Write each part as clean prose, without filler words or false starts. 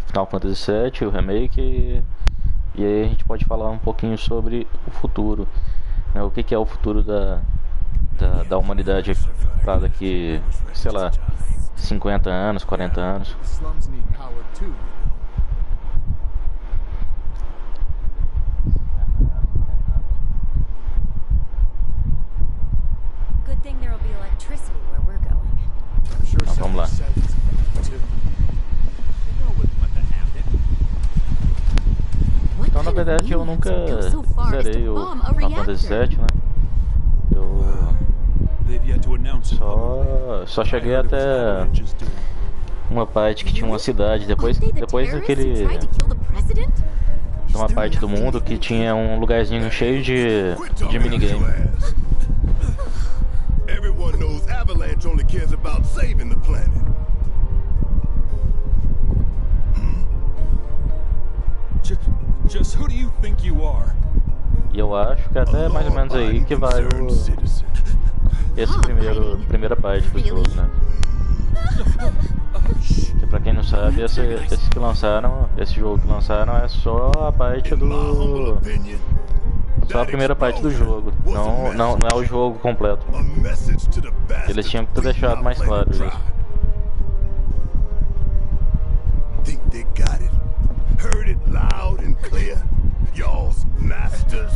Final Fantasy VII, o remake, e aí a gente pode falar um pouquinho sobre o futuro, né? O que é o futuro da humanidade para daqui, sei lá, 50 anos, 40 anos. Então, vamos lá. Então, na verdade, eu nunca zerei o Final Fantasy VII, né? Eu só cheguei até uma parte que tinha uma cidade. Depois daquele... uma parte do mundo que tinha um lugarzinho cheio de minigame. Everyone knows Avalanche only cares about saving the planet. Just who do you think you are? E eu acho que até mais ou menos aí que vai primeira parte do jogo, né? Que pra quem não sabe, esse jogo que lançaram é só a parte do... só a primeira parte do jogo, não é o jogo completo. Eles tinham que ter deixado mais claro isso. Think they got it? Heard it loud and clear. Y'all's masters.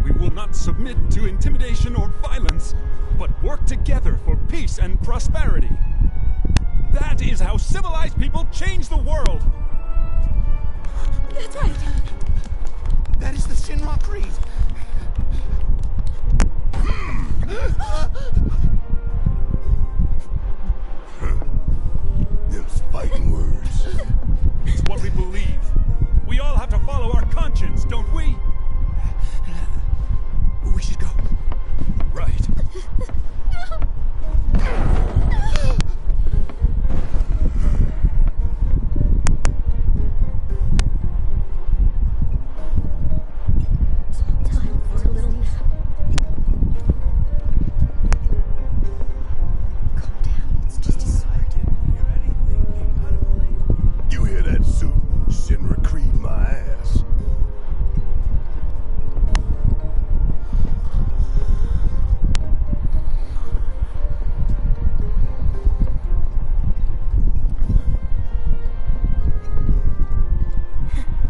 We will not submit to intimidation or violence, but work together for peace and prosperity. That is how civilized people change the world. That's right. That is the Shinra Creed. Them's fighting words. It's what we believe. We all have to follow our conscience, don't we? We should go. Right. Time for a little nap. Calm down, it's just a sword. You hear that suit? Shinra Creed my ass.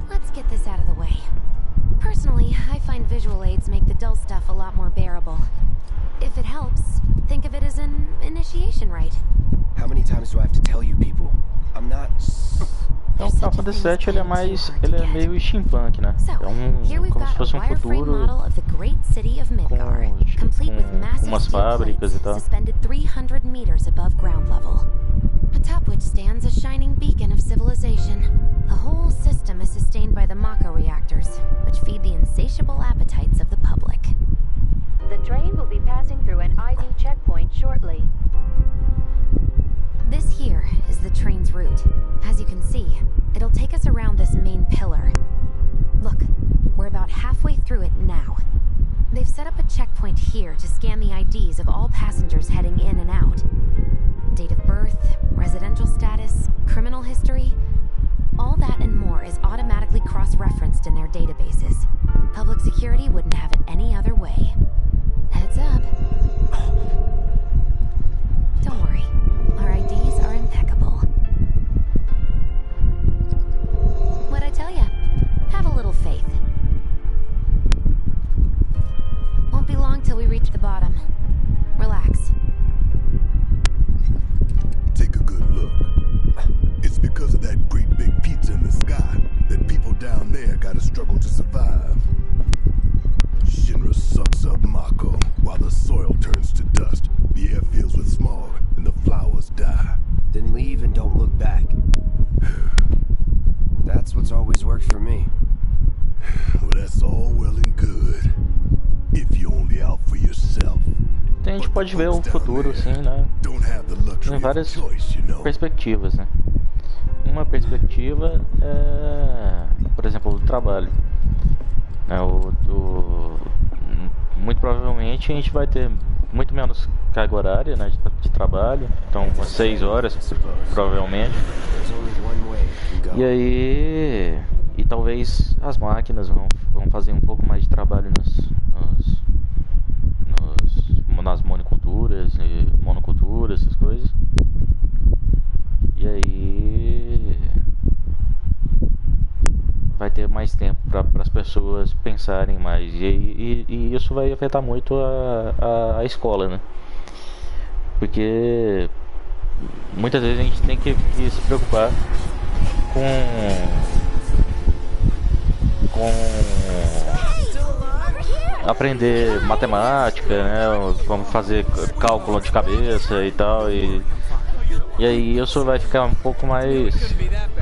Let's get this out of the way. Personally, I find visual aids make the dull stuff a lot more bearable. If it helps, think of it as an initiation rite. How many times do I have to tell you people? I'm not... Então, o Final Fantasy VII ele é meio steampunk, né? É como se fosse um futuro com umas fábricas e tal. Suspended 300 meters above ground level, atop which stands a shining beacon of civilization. The whole system is sustained by the Mako reactors, which feed the insatiable appetites of the public. The train will be passing through an ID checkpoint shortly. This here is the train's route. As you can see, it'll take us around this main pillar. Look, we're about halfway through it now. They've set up a checkpoint here to scan the IDs of all passengers heading in and out. Date of birth, residential status, criminal history. All that and more is automatically cross-referenced in their databases. Public security wouldn't have it any other way. Heads up. Don't worry, our IDs are impeccable. What'd I tell ya? Have a little faith. Won't be long till we reach the bottom. Relax. Take a good look. It's because of that great big pizza in the sky that people down there gotta struggle to survive. Shinra sucks up Mako while the soil turns to dust, the air fills with smog, and the flowers die. Then leave and don't look back. That's what's always worked for me. Well, that's all well and good. If you're only out for yourself. Então a gente pode ver o futuro, assim, né? Em várias perspectivas, né? Uma perspectiva é, por exemplo, o trabalho. Muito provavelmente a gente vai ter muito menos carga horária, né, de trabalho, então umas 6 horas provavelmente. There's only one way I can go. E aí, e talvez as máquinas vão fazer um pouco mais de trabalho nas monoculturas, essas coisas. E aí vai ter mais tempo para as pessoas pensarem mais. E isso vai afetar muito a escola, né? Porque muitas vezes a gente tem que se preocupar com aprender matemática, né? Como fazer cálculo de cabeça e tal. E aí isso vai ficar um pouco mais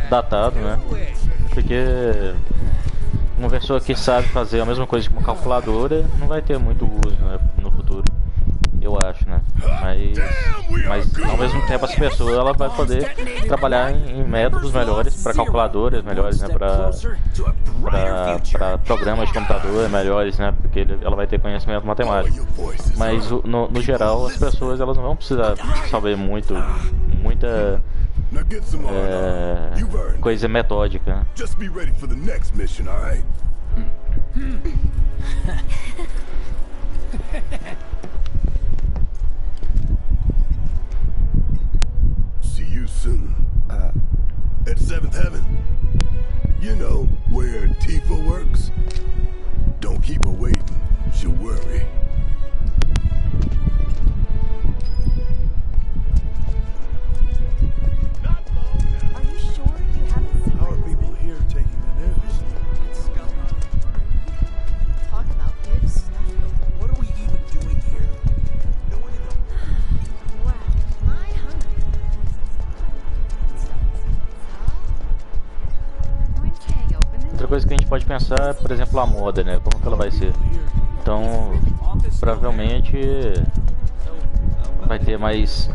datado, né? Porque uma pessoa que sabe fazer a mesma coisa que uma calculadora não vai ter muito uso, né, no futuro, eu acho, né? Mas ao mesmo tempo essa pessoa ela vai poder trabalhar em métodos melhores para calculadoras melhores, né? Para programas de computador melhores, né? Porque ela vai ter conhecimento matemático. Mas no geral as pessoas elas não vão precisar saber muita Now get some on. You've earned it. coisa metódica, né? Just be ready for the next mission, all right? See you soon. At Seventh Heaven. You know, where Tifa works. Don't keep her waiting. She'll worry. Are you sure you haven't seen How are people here taking the news? talk about weird stuff? What are we even doing here? No one in the... Wow, my hungry. Okay, open it. Outra coisa que a gente pode pensar é, por exemplo, a moda, né? Como que ela vai ser? Então, provavelmente vai ter mais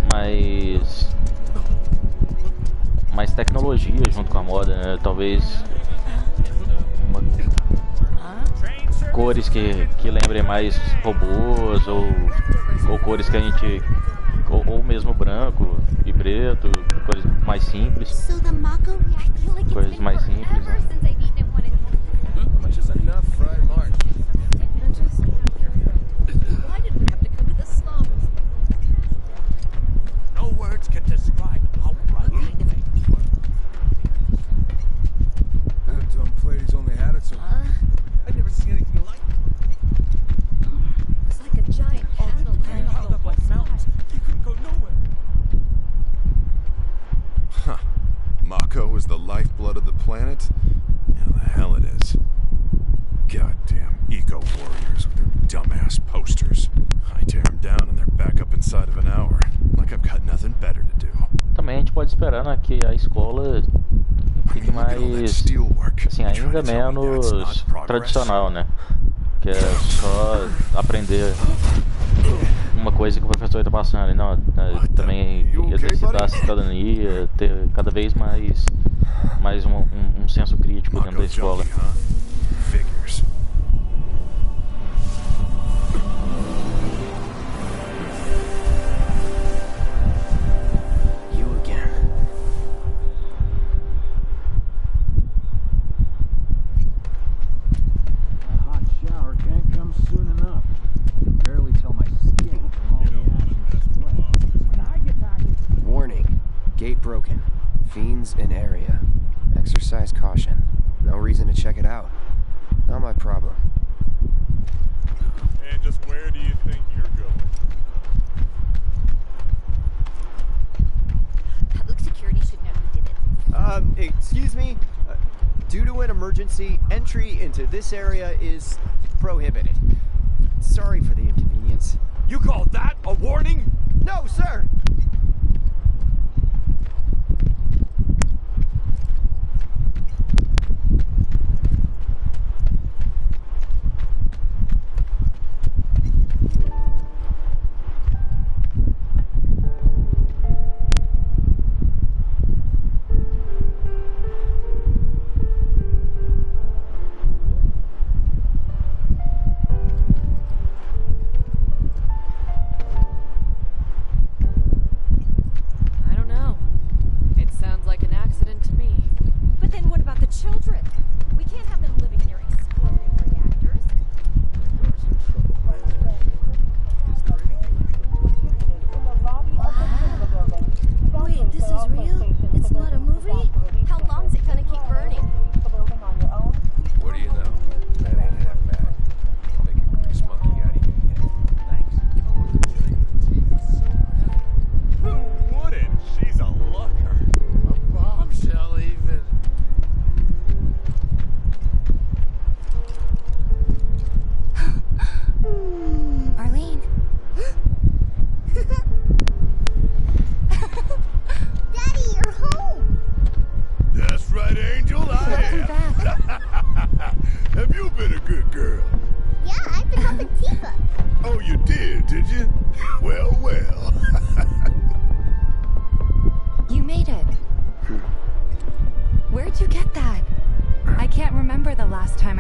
tecnologia junto com a moda, né? Talvez cores que lembrem mais robôs ou cores que a gente ou mesmo branco e preto, cores mais simples. So the Mako, I feel like it's Coisas been mais forever simples, né? since I've eaten one in Much is enough for I march. Why did we have to come to the slums? No words can describe how Kind of That dumb plady's only had it so. I've never seen anything like it. It's like a giant paddle running Piled up up the like whole mountains. side. You couldn't go nowhere. Huh. Mako is the lifeblood of the planet? Yeah, the hell it is. Goddamn eco-warriors with their dumbass posters. I tear them down and they're back up inside of an hour. Like I've got nothing better to do. Também a gente pode esperar, né, que a escola fique Look at all that mais, steelwork. assim, You trying ainda to tell me that's menos not progress? tradicional, né? Que é só aprender uma coisa que o professor está passando. E não, também exercitar a cidadania, ter cada vez mais um senso crítico dentro Mako da escola. junkie, huh? Figures. You again. A hot shower can't come soon enough. I can barely tell my skin from all the action that's wet. When I get back, Warning. Gate broken. Fiends in area. Exercise caution. No reason to check it out. Not my problem. And just where do you think you're going? Public security should know who did it. Excuse me? Due to an emergency, entry into this area is prohibited. Sorry for the inconvenience. You call that a warning? No, sir!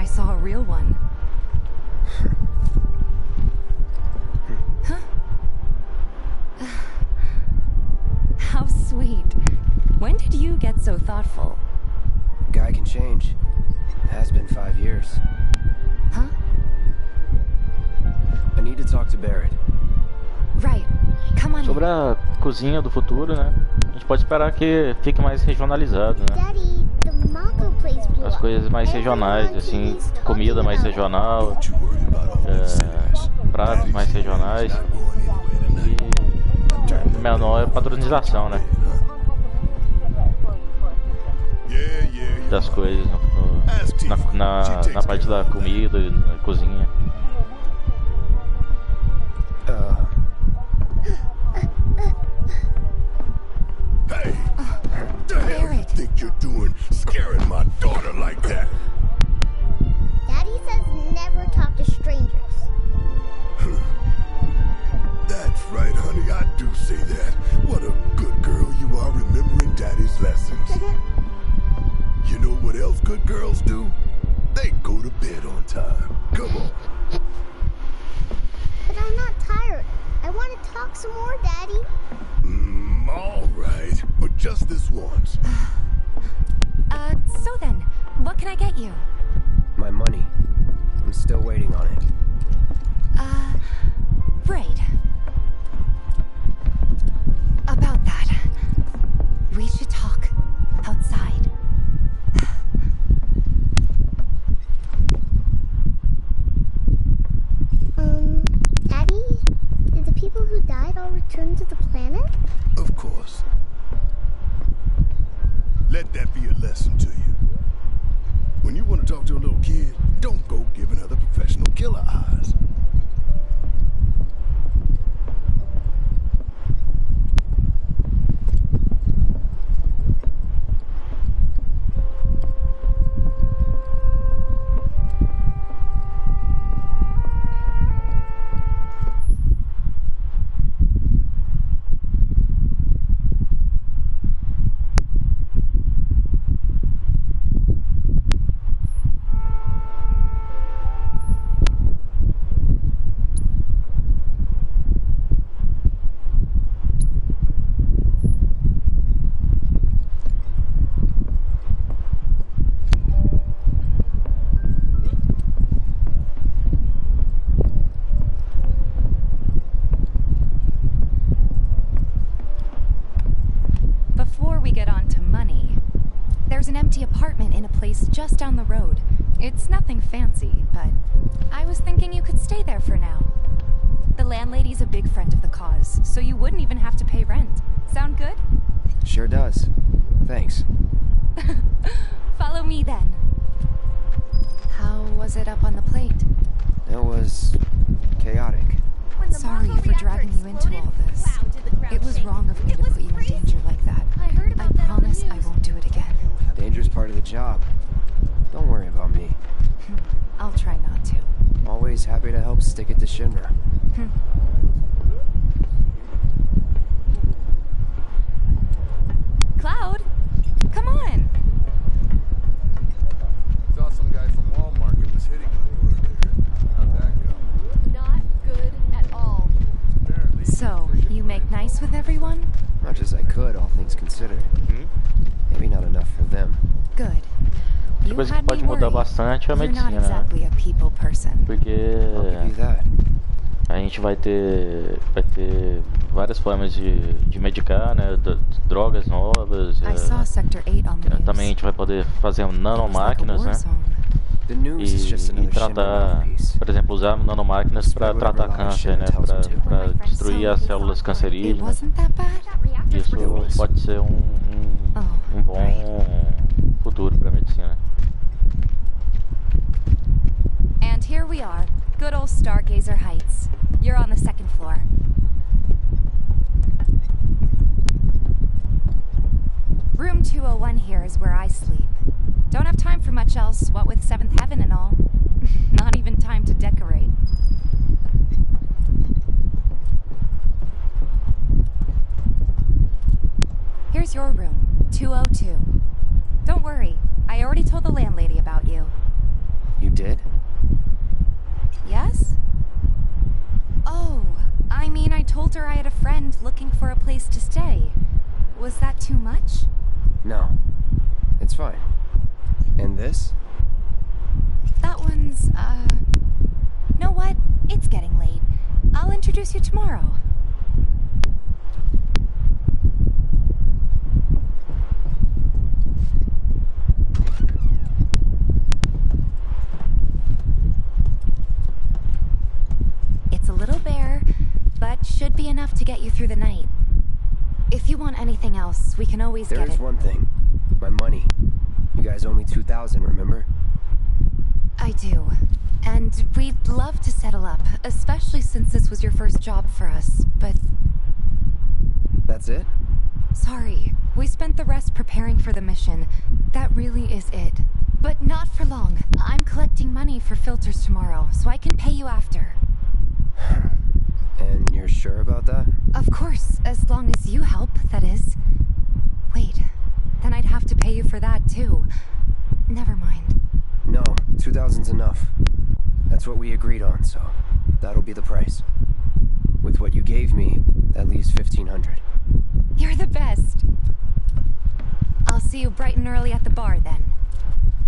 saw a real one. Huh? How sweet. When did you get so thoughtful? Guy can change. Has been 5 years. Huh? I need to talk to Barrett. Right. Come on. Sobre a cozinha do futuro, né? A gente pode esperar que fique mais regionalizado, né? Daddy, the Mako place blew As up. coisas mais regionais, assim, comida mais regional, pratos mais regionais e menor padronização, né? Das coisas na parte da comida, na cozinha. Hey, what the hell you think you're doing scaring my daughter like that? Daddy says never talk to strangers. That's right, honey, I do say that. What a good girl you are remembering Daddy's lessons. You know what else good girls do? They go to bed on time. Come on. But I'm not tired. I want to talk some more, Daddy. All right, but just this once. So then, what can I get you? My money. I'm still waiting on it. Right. About that. We should talk outside. Daddy? Did the people who died all return to the planet? Of course. Let that be a lesson to you. When you want to talk to a little kid, don't go giving other professional killer eyes. Just down the road. It's nothing fancy, but I was thinking you could stay there for now. The landlady's a big friend of the cause, so you wouldn't even have to pay rent. Sound good? Sure does. Thanks. Follow me then. How was it up on the plate? It was chaotic. Sorry for dragging you into all this. It was wrong of me to put you in danger like that. I promise I won't do it again. Danger's part of the job. Don't worry about me. I'll try not to. Always happy to help stick it to Shinra. Cloud, come on. Saw some guy from Walmart was hitting you earlier. How'd that go? Not good at all. So, you make nice with everyone? Much as I could, all things considered. Maybe not enough for them. Good. You Coisa que had me pode mudar worried. bastante é a You're not medicina, né? exactly a people person. Porque I'll give you that. a gente vai ter várias formas de medicar, né? Drogas novas. I saw Sector 8 on the news. Também a gente vai poder fazer nanomáquinas, né? The news is just E another Shinra tratar, mouthpiece. por exemplo, usar nanomáquinas para tratar câncer, né? Para destruir as células It cancerígenas. wasn't that bad? Isso pode ser um bom futuro para a medicina. And here we are, good old Stargazer Heights. You're on the second floor. Room 201 here is where I sleep. Don't have time for much else, what with Seventh Heaven and all. Not even time to decorate. Here's your room, 202. Don't worry, I already told the landlady about you. You did? Yes? Oh, I mean, I told her I had a friend looking for a place to stay. Was that too much? No. It's fine. And this? That one's, know what? It's getting late. I'll introduce you tomorrow. It's a little bare, but should be enough to get you through the night. If you want anything else, we can always get it. There's one thing. My money. You guys owe me $2,000, remember? I do. And we'd love to settle up, especially since this was your first job for us, but... That's it? Sorry. We spent the rest preparing for the mission. That really is it. But not for long. I'm collecting money for filters tomorrow, so I can pay you after. And you're sure about that? Of course, as long as you help, that is. Wait, then I'd have to pay you for that too. Never mind. No, 2,000's enough. That's what we agreed on, so that'll be the price. With what you gave me, that leaves 1,500. You're the best. I'll see you bright and early at the bar then.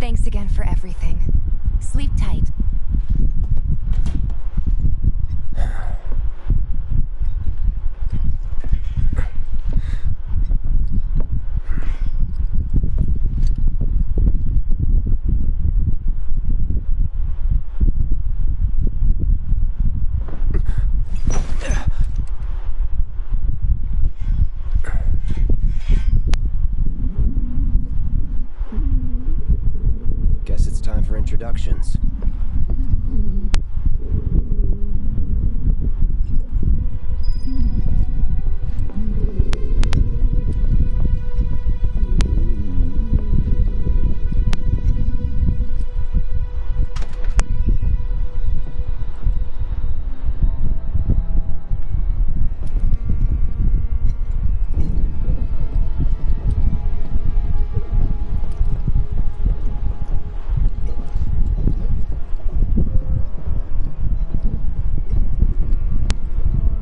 Thanks again for everything. Sleep tight. Guess it's time for introductions.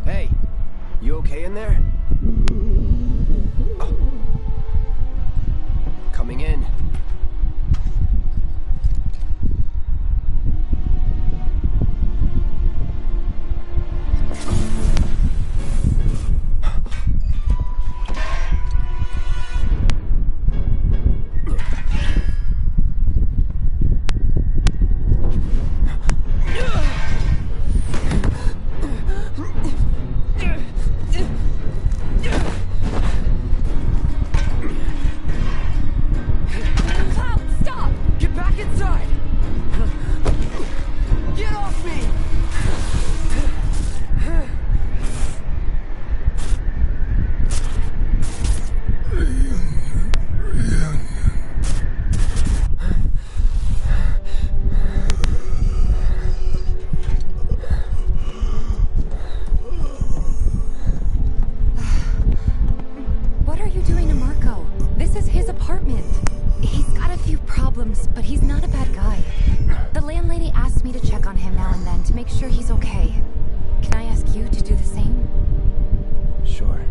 Hey, you okay in there? Oh. Coming in. Cloud, stop! Get back inside! Get off me! What are you doing to Marco? This is his apartment. He's got a few problems, but he's not a bad guy. The landlady asked me to check on him now and then to make sure he's okay. Can I ask you to do the same? Sure.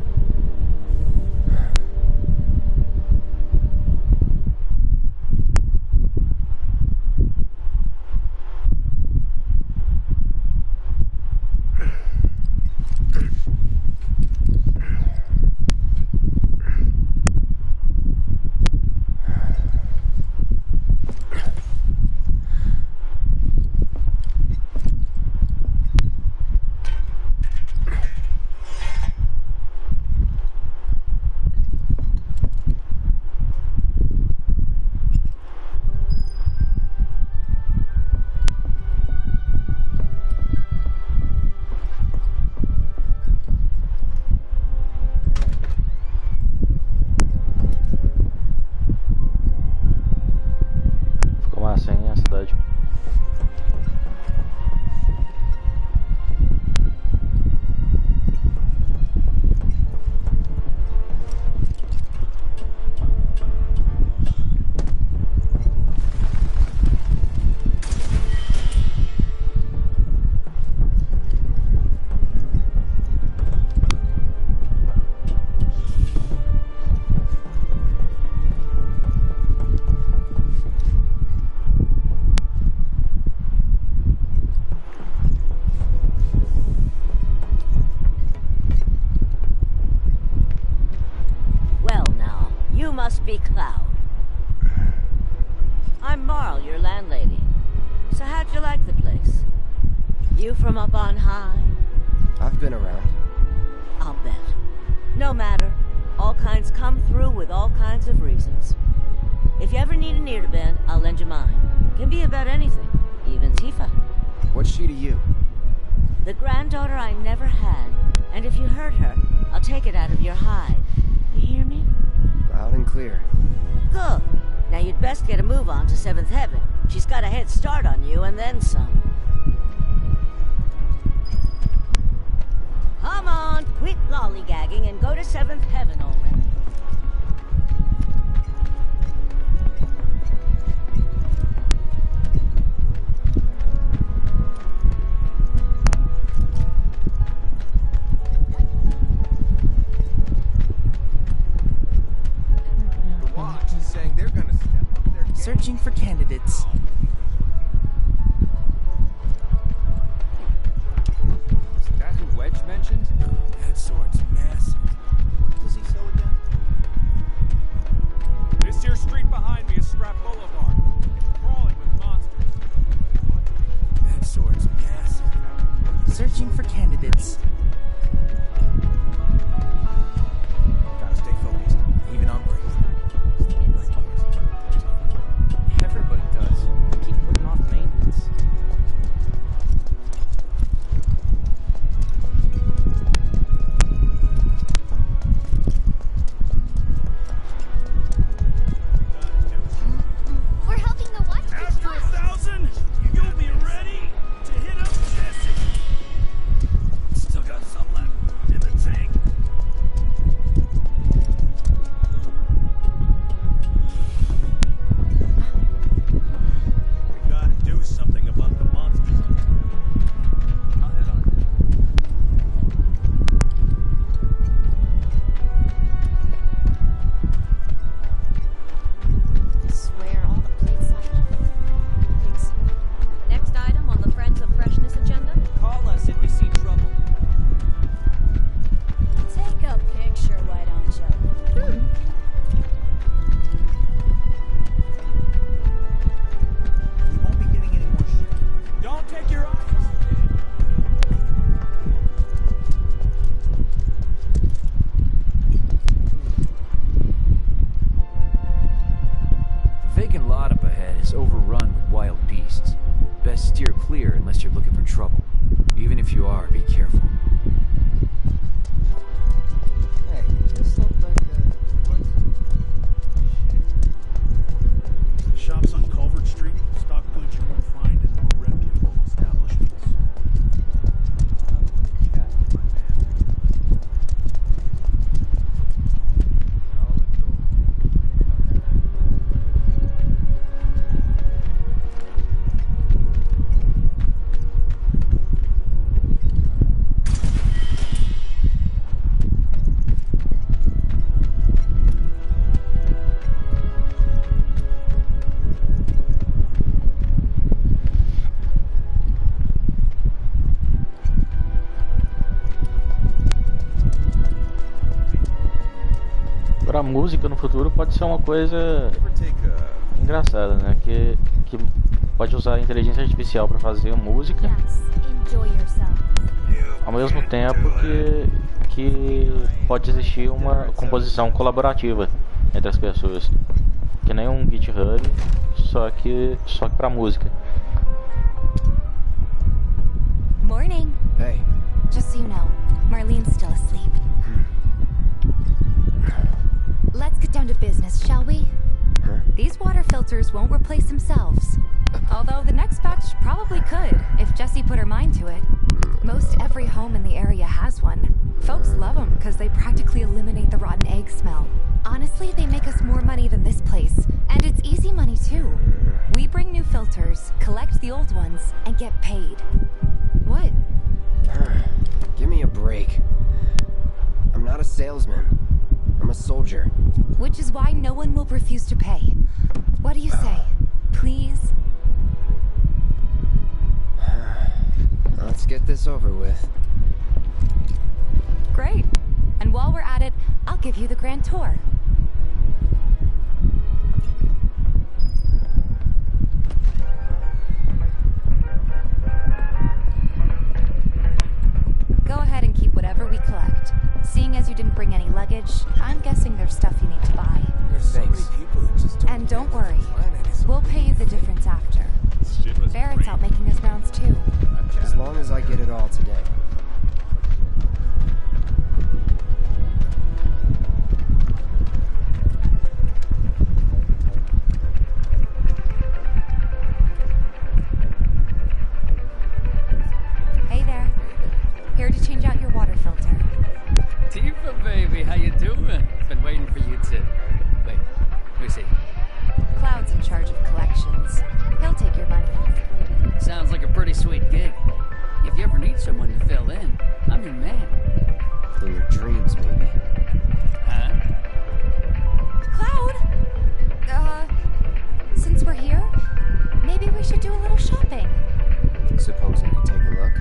must be Cloud. I'm Marl, your landlady. So how'd you like the place? You from up on high? I've been around. I'll bet. No matter. All kinds come through with all kinds of reasons. If you ever need an ear to bend, I'll lend you mine. Can be about anything, even Tifa. What's she to you? The granddaughter I never had. And if you hurt her, I'll take it out of your hide. You hear me? Loud and clear. Good. Now you'd best get a move on to 7th Heaven. She's got a head start on you and then some. Come on, quit lollygagging and go to 7th Heaven already. The Watch is saying they're gonna step up their game. Searching for candidates. Is that who Wedge mentioned? That sword's massive. What does he sell again? This here street behind me is Scrap Boulevard. Crawling with monsters. That sword's massive. Searching for candidates. Gotta stay focused, even on break. Everybody does. Keep putting off maintenance. We're helping the Watch. After 1,000, you'll be ready to hit up Jesse. Still got some left in the tank. We gotta do something about the monsters. I'll head on. I swear, all the plates Thanks. Next item on the Friends of Freshness agenda? Call us if you see trouble. Take a picture, why don't you? We won't be getting any more shit. Don't take your eyes off it. The vacant lot up ahead is overrun with wild beasts. Best steer clear unless you're looking for trouble. Even if you are, be careful. Hey, this looked like Shops on Culvert Street, stock goods you won't find in more reputable establishments. Agora a música no futuro pode ser uma coisa ever take a engraçada, né? Que pode usar a inteligência artificial para fazer música, Yes, enjoy yourself. ao mesmo tempo que pode existir uma composição colaborativa entre as pessoas, que nem um GitHub, só que para música. Morning. Hey, Just so you know, Marlene's still asleep. Let's get down to business, shall we? Huh? These water filters won't replace themselves. Although the next batch probably could, if Jessie put her mind to it. Most every home in the area has one. Folks love them because they practically eliminate the rotten egg smell. Honestly, they make us more money than this place. And it's easy money too. We bring new filters, collect the old ones, and get paid. What? give me a break. I'm not a salesman. I'm a soldier. Which is why no one will refuse to pay. What do you say? Please? Let's get this over with. Great. And while we're at it, I'll give you the grand tour. didn't bring any luggage, I'm guessing there's stuff you need to buy. Thanks. And don't worry, we'll pay you the difference after. Barrett's out making his rounds too. As long as I get it all today. Hey there. Here to change out your water filter. Tifa, baby, how you doing? Been waiting for you to... Wait, let me see. Cloud's in charge of collections. He'll take your money. Sounds like a pretty sweet gig. If you ever need someone to fill in, I'm your man. In your dreams, maybe. Huh? Cloud! Since we're here, maybe we should do a little shopping. Suppose I could take a look?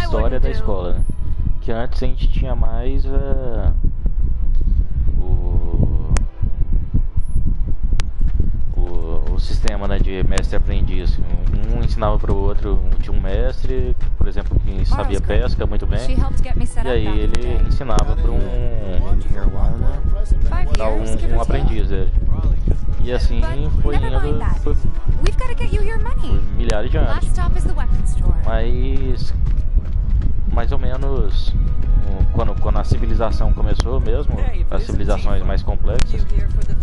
História da escola, né? Que antes a gente tinha mais o sistema, né, de mestre aprendiz. Um ensinava para o outro, tinha um mestre, por exemplo, que sabia pesca muito bem, e aí ele ensinava para um aprendiz dele. E assim foi indo, We've got to get you your money. por milhares de anos. Last stop is the weapons store. Mas mais ou menos quando a civilização começou mesmo, as civilizações mais complexas,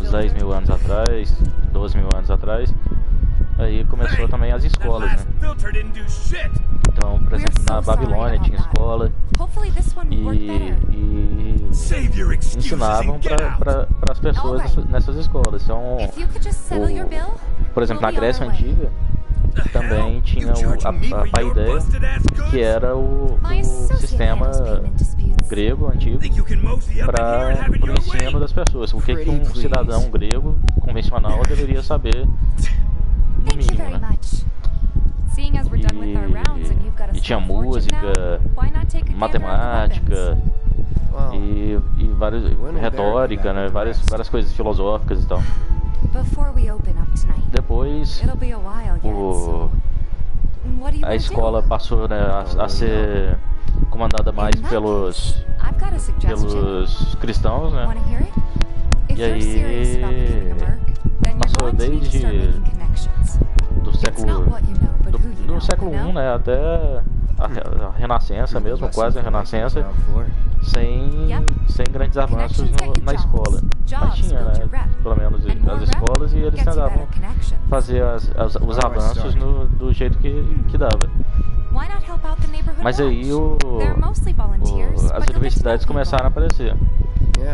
uns 10 mil anos atrás, 12 mil anos atrás, aí começou também as escolas, né? Então, por exemplo, na Babilônia tinha escola e ensinavam para as pessoas nessas escolas. Então, por exemplo, na Grécia Antiga também tinha a paideia, que era o sistema grego antigo para o ensino das pessoas. O que um cidadão grego convencional deveria saber, no mínimo, né? E tinha música, matemática e várias retórica, né? Várias coisas filosóficas e tal. Depois a escola passou, né, a ser comandada mais pelos cristãos, né? E aí passou desde do século I, né, até a Renascença mesmo, quase a Renascença, sem grandes avanços na escola. Mas tinha, né, pelo menos as escolas, e eles tentavam fazer os avanços do jeito que dava. Mas aí as universidades começaram a aparecer.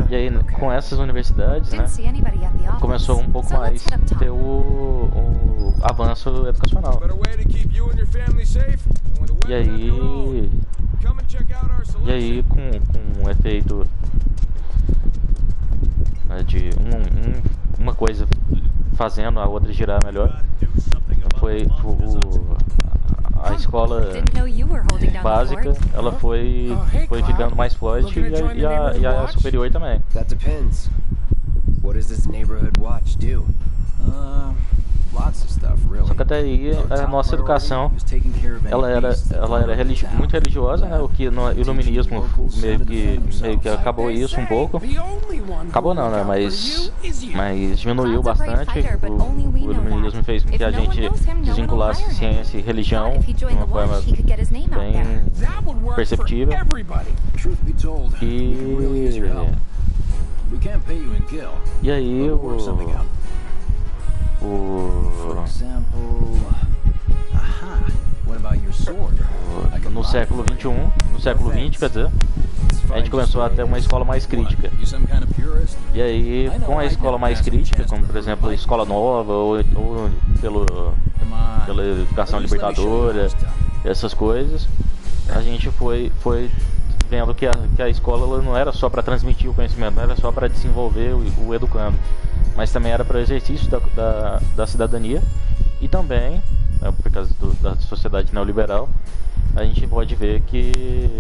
E aí com essas universidades, né, começou um pouco mais ter o avanço educacional. E aí com um efeito de uma coisa fazendo a outra girar melhor, foi a escola básica, ela foi ficando mais forte, e a superior também. That depends. What does this neighborhood watch do? Só que até aí a nossa educação ela era muito religiosa, né? O que no iluminismo meio que acabou isso um pouco. Acabou não, né? Mas diminuiu bastante. O iluminismo fez com que a gente desvinculasse ciência e religião de uma forma bem perceptível. E aí no século XXI, no século XX, quer dizer, a gente começou a ter uma escola mais crítica. E aí, com a escola mais crítica, como por exemplo a escola nova, ou pela educação libertadora, essas coisas, a gente foi vendo que a escola ela não era só para transmitir o conhecimento, não era só para desenvolver o educando, mas também era para o exercício da cidadania. E também, né, por causa da sociedade neoliberal, a gente pode ver que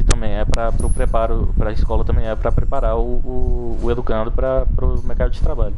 também é para o preparo, para a escola também é para preparar o educando para o mercado de trabalho.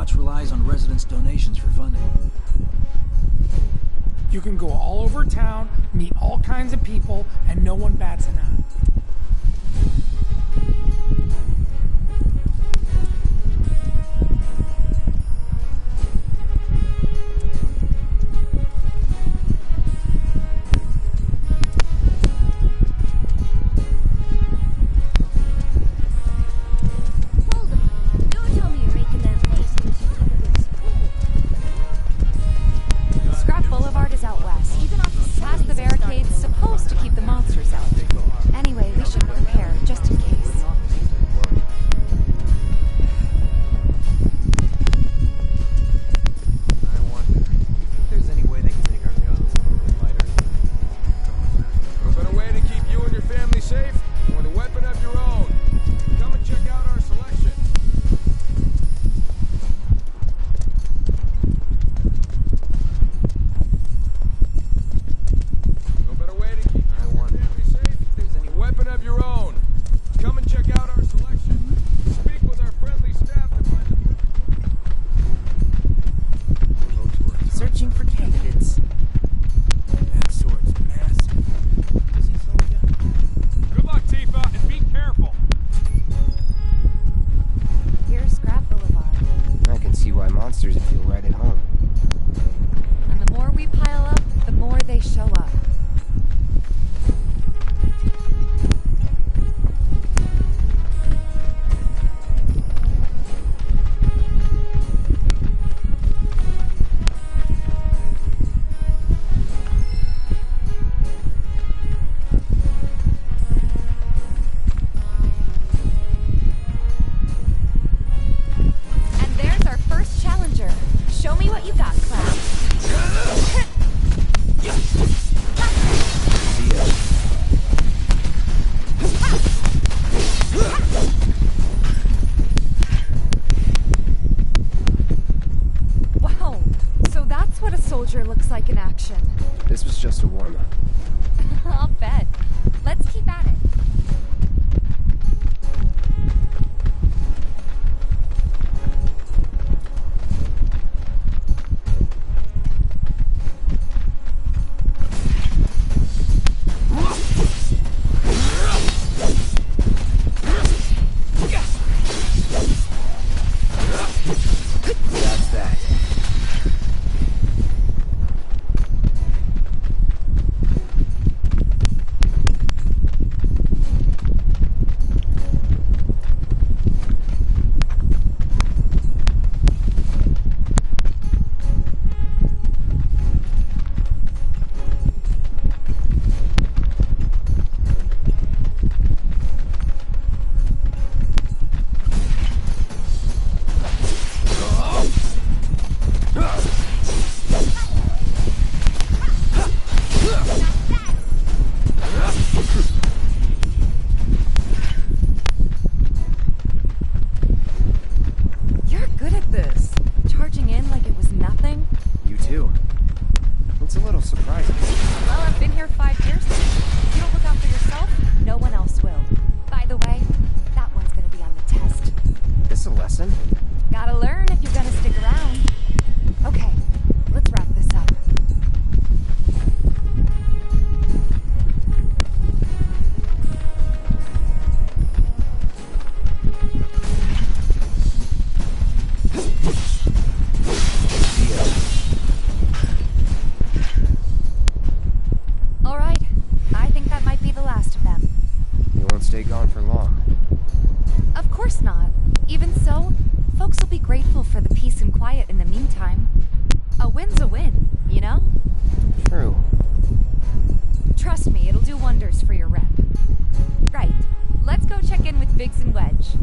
watch relies on residents' donations for funding. You can go all over town, meet all kinds of people, and no one bats an eye. Looks like an action. This was just a warm-up. I'll bet. Let's keep at it. That's that. It's a little surprising. Well, I've been here 5 years now. If you don't look out for yourself, no one else will. By the way, that one's gonna be on the test. This a lesson? Gotta learn if you're gonna stick around. Okay, let's wrap this up. Alright, I think that might be the last of them. You won't stay gone for long. Of course not. Even so, folks will be grateful for the peace and quiet in the meantime. A win's a win, you know? True. Trust me, it'll do wonders for your rep. Right, let's go check in with Biggs and Wedge.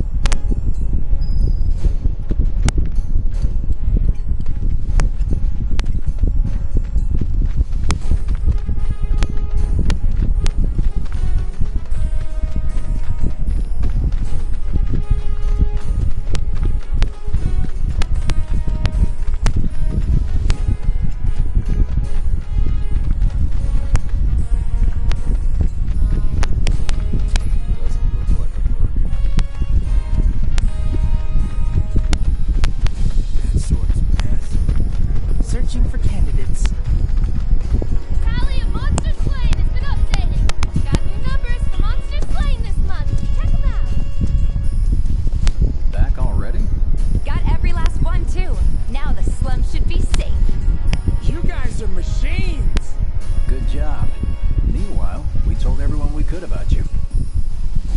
could about you.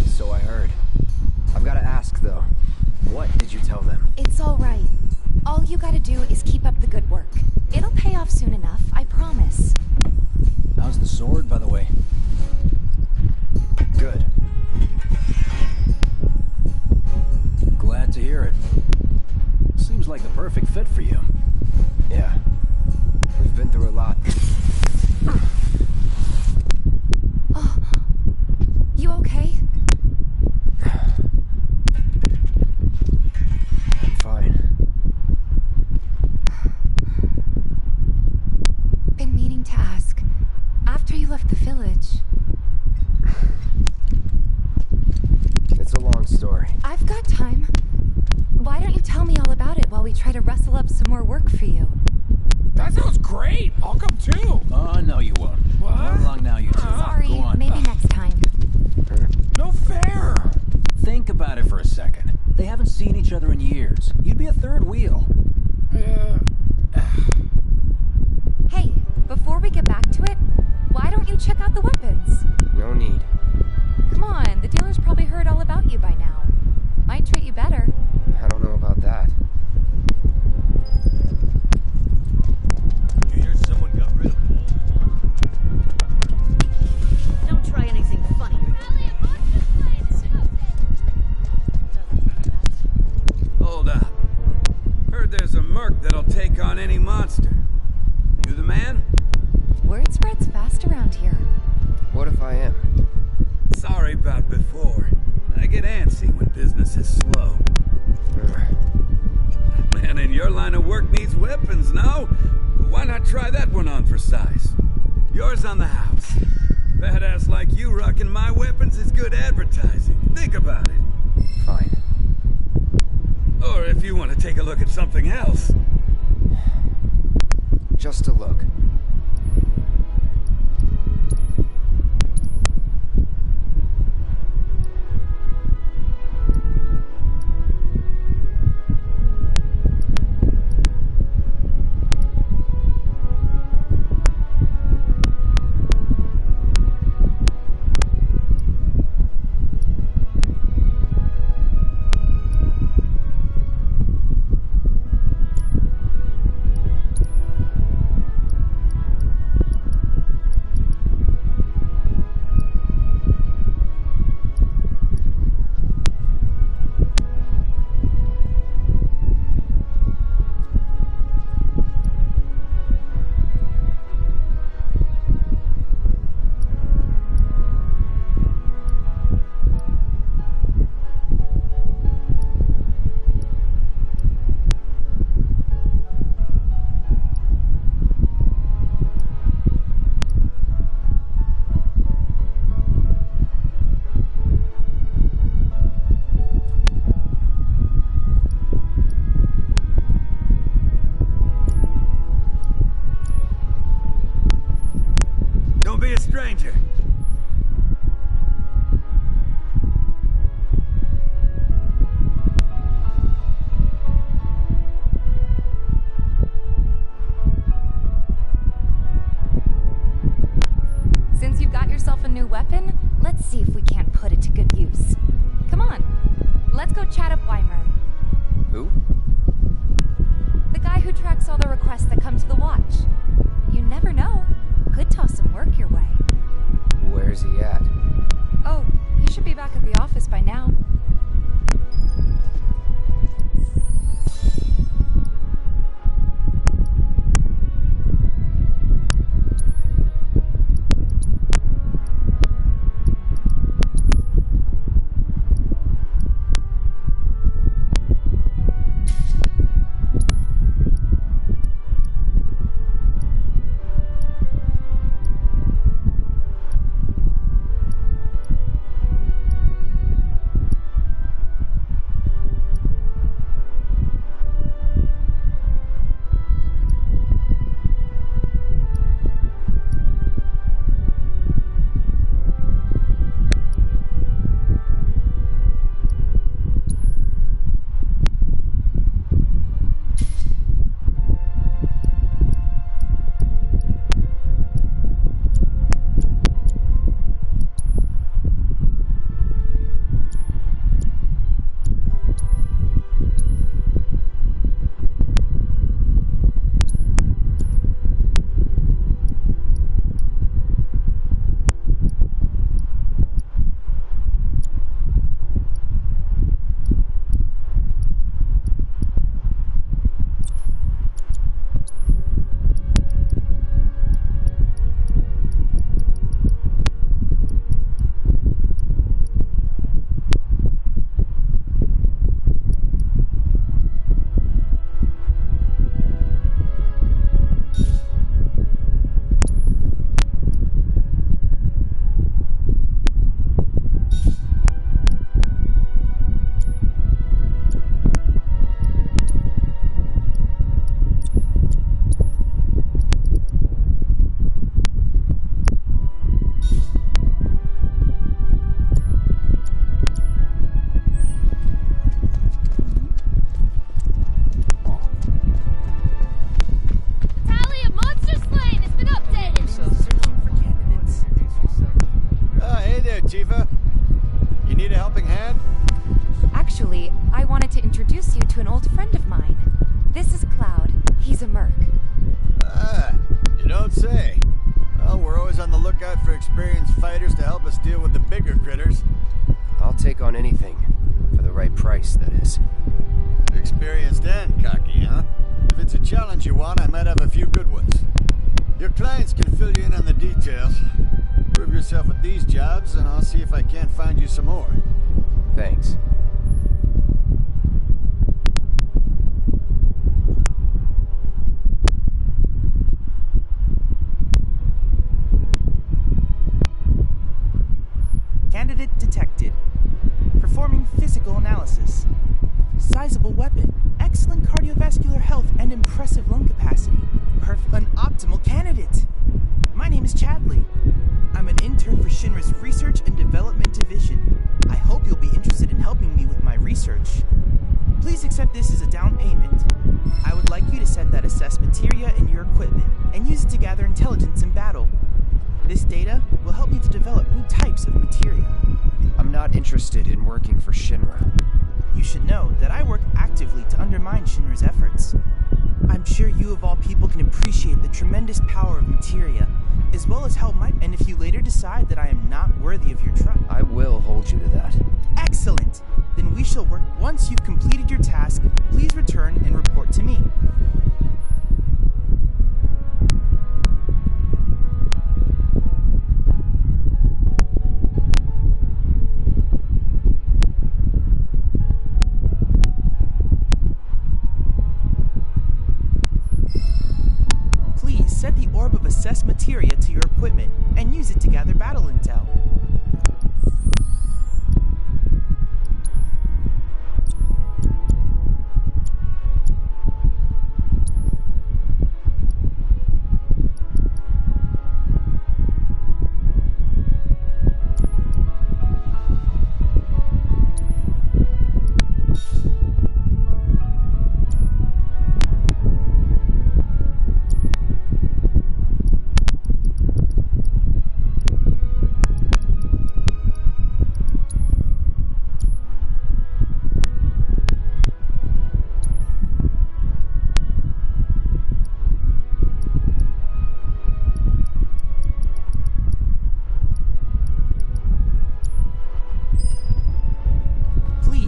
So I heard. I've got to ask, though. What did you tell them? It's all right. All you gotta do is keep up the good work. It'll pay off soon enough, I promise. How's the sword, by the way? Good. Glad to hear it. Seems like the perfect fit for you. Yeah. We've been through a lot. Oh. You okay? I'm fine. Been meaning to ask. After you left the village... It's a long story. I've got time. Why don't you tell me all about it while we try to rustle up some more work for you? That sounds great. I'll come too. No, you won't. What? Run along now, you two. Sorry, Go on. maybe next time. No fair. Think about it for a second. They haven't seen each other in years. You'd be a third wheel. Hey, before we get back to it, why don't you check out the weapons? No need. Come on, the dealer's probably heard all about you by now. Might treat you better. I don't know about that. You hear someone got rid of Don't try anything funny. Hold up. Heard there's a merc that'll take on any monster. You the man? Word spreads fast around here. What if I am? Sorry about before. I get antsy when business is slow. Man in your line of work needs weapons, no? Why not try that one on for size? Yours on the house. Badass like you rocking my weapons is good advertising. Think about it. Fine. Or if you want to take a look at something else. Just a look. Don't be a stranger. Since you've got yourself a new weapon, let's see if we can't put it to good use. Come on, let's go chat up Weimer. Who? The guy who tracks all the requests that come to the watch. You never know. Could toss some work your way. Where's he at? Oh, he should be back at the office by now. Eva? You need a helping hand? Actually, I wanted to introduce you to an old friend of mine. This is Cloud. He's a merc. Ah, you don't say. Well, we're always on the lookout for experienced fighters to help us deal with the bigger critters. I'll take on anything. For the right price, that is. Experienced and cocky, huh? If it's a challenge you want, I might have a few good ones. Your clients can fill you in on the details. Prove yourself with these jobs, and I'll see if I can't find you some more. Thanks. Candidate detected. Performing physical analysis. Sizable weapon. Excellent cardiovascular health and impressive lung capacity. An optimal candidate. My name is Chadley. I'm an intern for Shinra's Research and Development Division. I hope you'll be interested in helping me with my research. Please accept this as a down payment. I would like you to set that assessed materia in your equipment and use it to gather intelligence in battle. This data will help me to develop new types of materia. I'm not interested in working for Shinra. You should know that I work actively to undermine Shinra's efforts. I'm sure you of all people can appreciate the tremendous power of materia, as well as how and if you later decide that I am not worthy of your trust, I will hold you to that. Excellent! Then we shall work. Once you've completed your task, please return and report to me. Set the orb of assessed materia to your equipment and use it to gather battle intel.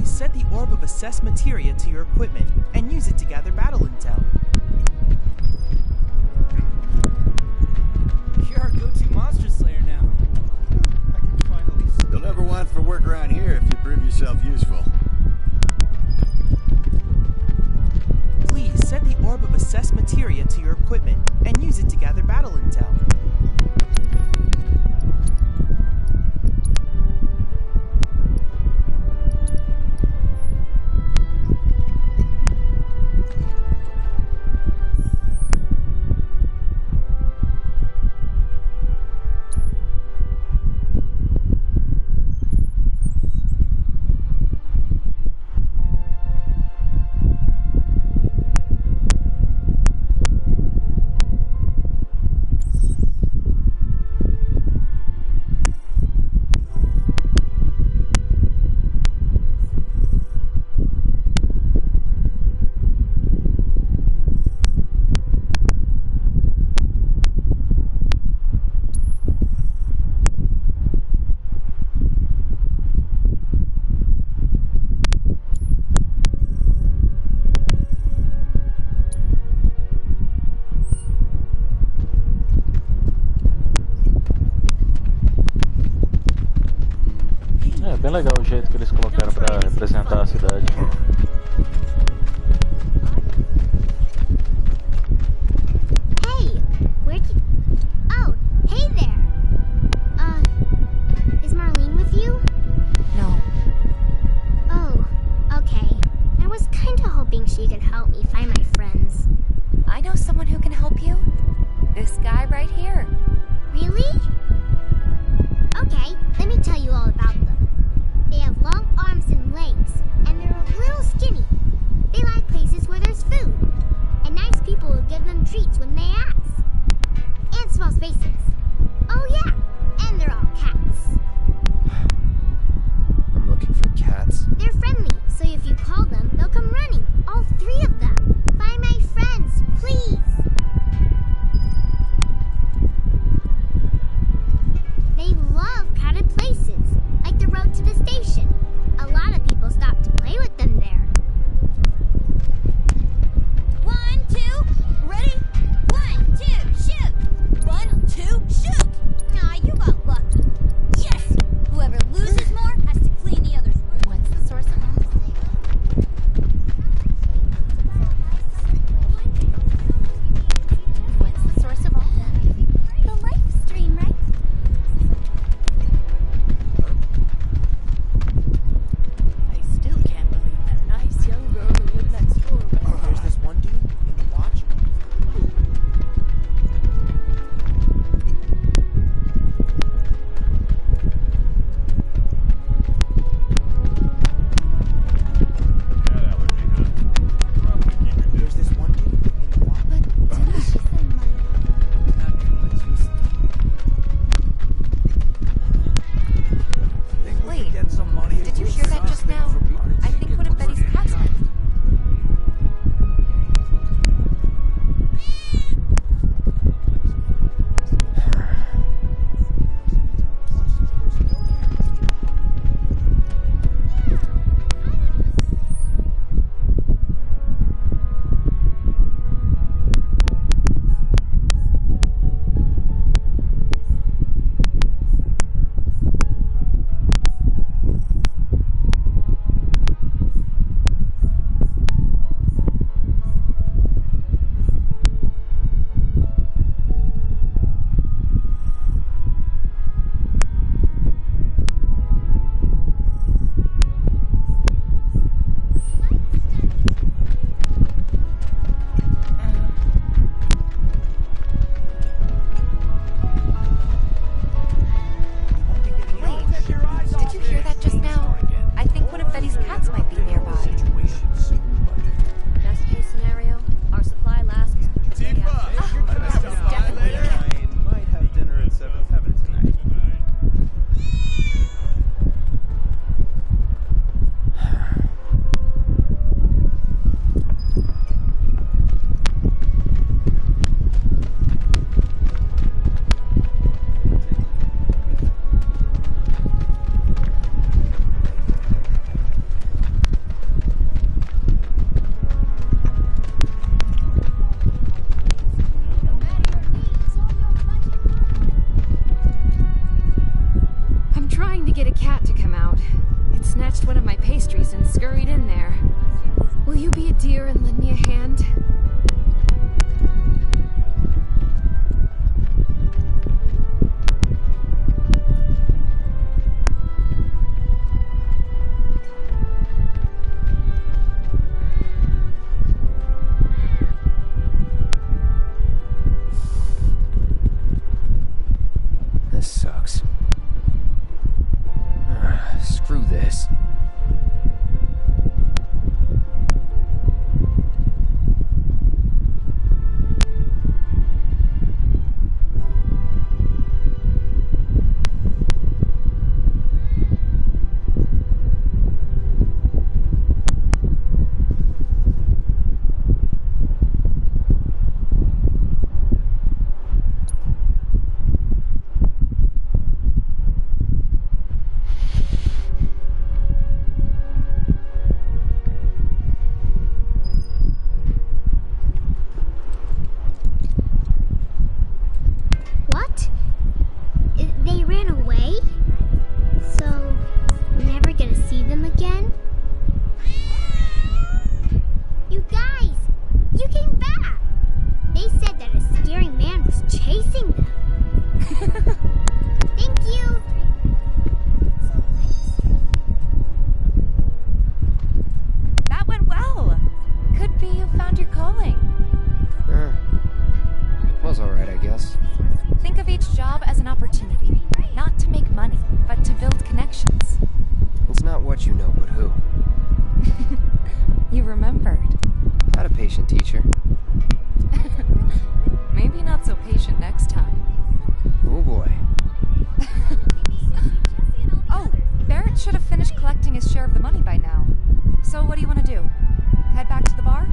Set the orb of assessed materia to your equipment and use it to gather battle intel. You're our go-to monster slayer now. I can finally see. You'll never want for work around here if you prove yourself useful. Please set the orb of assessed materia to your equipment and use it to gather battle intel. Bem legal o jeito que eles colocaram para representar a cidade. Hey, where'd you... Oh, hey there. Is Marlene with you? No. Oh, okay. I was kinda hoping she could help me find my friends. I know someone who can help you. This guy right here. Really? Okay, let me tell you all about them. They have long arms and legs, and they're a little skinny. cat to come out. It snatched one of my pastries and scurried in there. Will you be a dear and lend me a hand? This sucks. Screw this. What? They ran away? So, we're never gonna see them again? You guys! You came back! They said that a scary man was chasing them. Thank you! That went well. Could be you found your calling. Was alright, I guess. Think of each job as an opportunity, not to make money, but to build connections. It's not what you know, but who. You remembered. Not a patient teacher. Maybe not so patient next time. Oh boy. Oh, Barrett should have finished collecting his share of the money by now. So what do you want to do? Head back to the bar?